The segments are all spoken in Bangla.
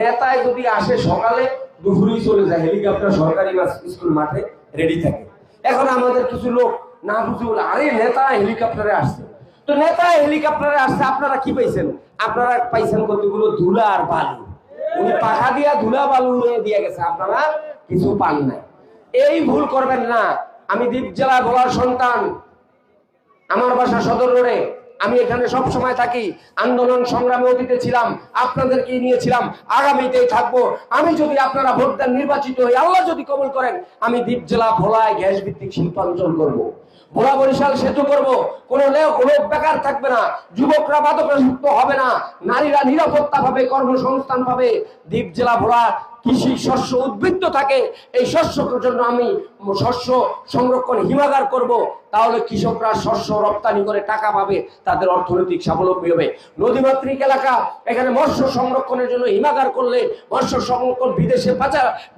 নেতায় যদি আসে সকালে দুপুরেই চলে যায়, হেলিকপ্টার সরকারি স্কুল মাঠে রেডি থাকে। এখন আমাদের কিছু লোক না বুঝে বলে, আরে নেতা হেলিকপ্টারে আসছে। তো নেতা হেলিকপ্টারে আসছে, আপনারা কি পাইছেন? আপনারা পাইছেন কতগুলো ধুলা আর বালু। উনি পাখা দিয়া ধুলা বালু উড়িয়ে দিয়ে গেছে, আপনারা কিছু পান নাই। এই ভুল করবেন না। আমি দ্বীপ জেলায় ভোলার সন্তান, আমার বাসা সদর রোডে। আমি এখানে সব সময় থাকি, আন্দোলন সংগ্রামে অতীতে ছিলাম, আপনাদেরকে নিয়েছিলাম, আগামীতেই থাকবো। আমি যদি আপনারা ভোট দেন, নির্বাচিত হই, আল্লাহ যদি কবুল করেন, আমি দ্বীপ জেলা ভোলায় গ্যাস ভিত্তিক শিল্পাঞ্চল করবো, ভোলা বরিশাল সেতু করবো। কোনো লোক বেকার থাকবে না, যুবকরা বাধকগ্রস্ত হবে না, নারীরা নিরাপত্তা পাবে, কর্মসংস্থান পাবে। দ্বীপ জেলা ভোলা কৃষি শস্য উদ্বৃত্ত থাকে, এই শস্যের জন্য আমি শস্য সংরক্ষণ হিমাগার করব। তাহলে কৃষকরা শস্য রপ্তানি করে টাকা পাবে, তাদের অর্থনৈতিক স্বাবলম্বী হবে। নদীমাতৃক এলাকা, এখানে মৎস্য সংরক্ষণের জন্য হিমাগার করলে, মৎস্য সংরক্ষণ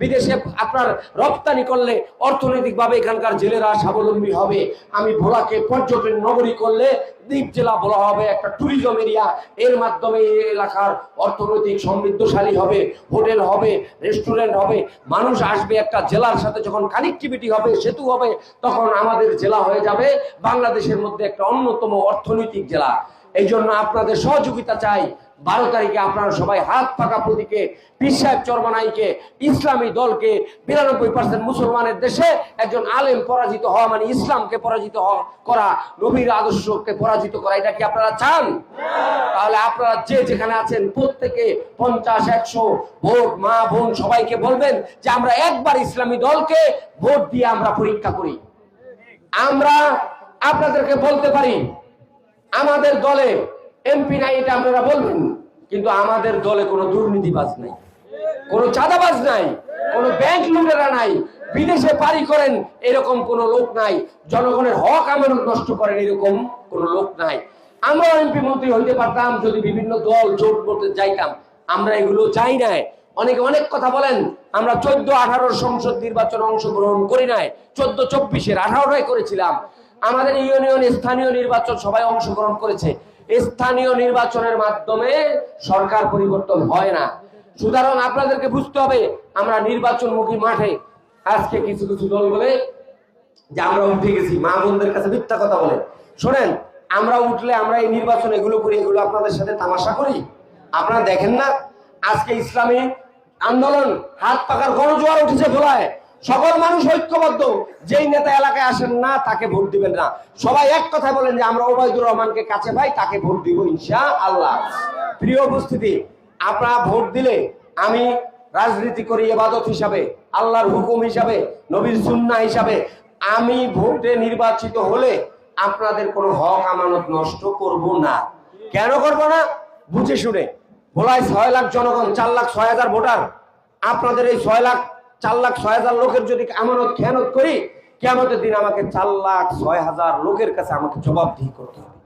বিদেশে আপনার রপ্তানি করলে অর্থনৈতিকভাবে এখানকার জেলেরা স্বাবলম্বী হবে। আমি ভোলাকে পর্যটন নগরী করলে দ্বীপ জেলা বলা হবে একটা ট্যুরিজম এরিয়া। এর মাধ্যমে এই এলাকার অর্থনৈতিক সমৃদ্ধশালী হবে, হোটেল হবে, রেস্টুরেন্ট হবে, মানুষ আসবে। একটা জেলার সাথে যখন কানেক্টিভিটি হবে, সেতু হবে, তখন আমাদের জেলা হয়ে যাবে বাংলাদেশের মধ্যে একটা অন্যতম অর্থনৈতিক জেলা। এই জন্য আপনাদের সহযোগিতা চাই। 12 তারিখে আপনারা সবাই হাত পাকা প্রতীকে পীর সাহেব চরমনাইকে, ইসলামী দলকে, 92% মুসলমানের দেশে একজন আলেম পরাজিত হওয়া মানে ইসলামকে পরাজিত করা, নবীর আদর্শকে পরাজিত করা। এটা কি আপনারা চান? তাহলে আপনারা যে যেখানে আছেন প্রত্যেকে 50-100 ভোট, মা বোন সবাইকে বলবেন যে আমরা একবার ইসলামী দলকে ভোট দিয়ে আমরা পরীক্ষা করি। আমরা আপনাদেরকে বলতে পারি আমাদের দলে এমপি নাই, এটা আপনারা বলবেন, কিন্তু আমাদের দলে কোনো দুর্নীতিবাজ নাই, কোনো চাঁদাবাজ নাই, কোনো ব্যাংক লুটেরা নাই, বিদেশে পারি করেন এরকম কোনো লোক নাই, জনগণের হক আমানত নষ্ট করেন এরকম কোনো লোক নাই। আমরা এমপি মন্ত্রী হইতে পারতাম যদি বিভিন্ন দল জোট করতে যাইতাম। আমরা এগুলো চাই নাই। অনেকে অনেক কথা বলেন, আমরা 14-18 সংসদ নির্বাচনে অংশগ্রহণ করি নাই, 14-24-এর 18টাই করেছিলাম। আমাদের ইউনিয়ন স্থানীয় নির্বাচন সবাই অংশগ্রহণ করেছে। স্থানীয় নির্বাচনের মাধ্যমে সরকার পরিবর্তন হয় না। সুতরাং আপনাদেরকে বুঝতে হবে, আমরা নির্বাচনমুখী মাঠে। আজকে কিছু কিছু দল বলে যে আমরা উঠে গেছি, মা বোনদের কাছে মিথ্যা কথা বলে। শোনেন, আমরা উঠলে আমরা এই নির্বাচন এগুলো করি, এগুলো আপনাদের সাথে তামাশা করি। আপনারা দেখেন না, আজকে ইসলামী আন্দোলন হাত পাকার গণজোয়ার উঠেছে ভোলায়। সকল মানুষ ঐক্যবদ্ধ, যেই নেতা এলাকায় আসেন না তাকে ভোট দিবেন না। সবাই এক কথা বলেন যে আমরা ওবায়দুর রহমানকে কাছে পাই, তাকে ভোট দিব ইনশাআল্লাহ। প্রিয় উপস্থিতি, আপনারা ভোট দিলে আমি রাজনীতি করি ইবাদত হিসাবে, আল্লাহর হুকুম হিসাবে, নবীর সুন্নাহ হিসাবে। আমি ভোটে নির্বাচিত হলে আপনাদের কোনো হক আমানত নষ্ট করব না। কেন করব না? বুঝে শুনে। ভোলায় 6 লাখ জনগণ, 4,06,000 ভোটার। আপনাদের এই 4,06,000 লোকের যদি আমানত খেয়ানত করি, কিয়ামতের দিন আমাকে 4,06,000 লোকের কাছে আমাকে জবাবদিহি করতে হবে।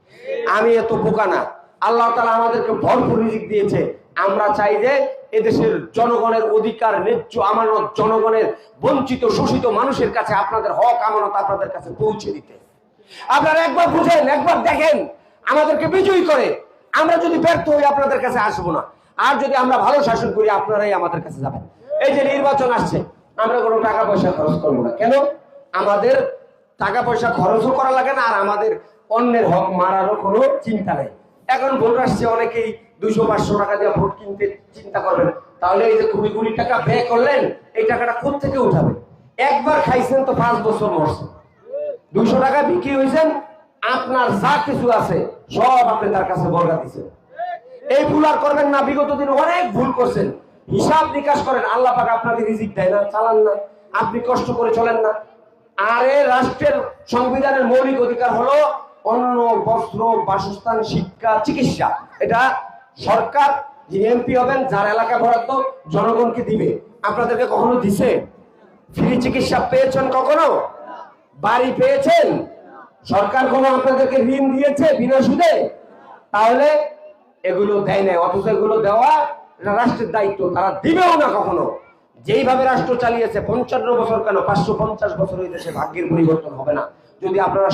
আমি এত বোকা না। আল্লাহ তাআলা আমাদেরকে ভরপুর রিজিক দিয়েছে। আমরা চাই যে এদেশের জনগণের অধিকার, ন্যায্য আমানত, জনগণের বঞ্চিত শোষিত মানুষের কাছে আপনাদের হক আমানত আপনাদের কাছে পৌঁছে দিতে। আপনারা একবার বুঝেন, একবার দেখেন, আমাদেরকে বিজয়ী করে। আমরা যদি ব্যর্থ হই আপনাদের কাছে আসবো না। আর যদি আমরা ভালো শাসন করি আপনারাই আমাদের কাছে যাবেন। এই যে নির্বাচন আসছে, আমরা কোনো টাকা পয়সা খরচ করবো না। কেন? আমাদের টাকা পয়সা খরচও করা লাগে না, আর আমাদের অন্যের হক মারারও কোনো চিন্তা নেই। এখন ভোট আসছে, অনেকেই 200-500 টাকা দিয়ে ভোট কিনতে চিন্তা করবেন। তাহলে এই যে 20 টাকা ব্যয় করলেন, এই টাকাটা কোত্থেকে উঠাবে? একবার খাইছেন তো 5 বছর মরছে। 200 টাকা বিক্রি হয়েছেন, আপনার যা কিছু আছে সব আপনি তার কাছে বর্গা দিচ্ছেন। এই ভুল আর করবেন না। বিগত দিন অনেক ভুল করছেন, হিসাব নিকাশ করেন। আল্লাহ পাক আপনাকে রিজিক দেয় না, চালান না, আপনি কষ্ট করে চলেন না। আরে রাষ্ট্রের সংবিধানের মৌলিক অধিকার হলো অন্ন, বস্ত্র, বাসস্থান, শিক্ষা, চিকিৎসা। এটা সরকার, যিনি এমপি হবেন, যার এলাকা বরাদ্দ জনগণকে দিবে। আপনাদেরকে কখনো দিছে? ফ্রি চিকিৎসা পেয়েছেন কখনো? বাড়ি পেয়েছেন? সরকার কোনো আপনাদেরকে ঋণ দিয়েছে বিনা সুদে? তাহলে এগুলো দেয় নাই। অথচ এগুলো দেওয়া এটা রাষ্ট্রের দায়িত্ব, তারা দিবেও না কখনো। যেইভাবে রাষ্ট্র চালিয়েছে 55 বছর, কেন 550 বছর, এই দেশে ভাগ্যের পরিবর্তন হবে না যদি আপনারা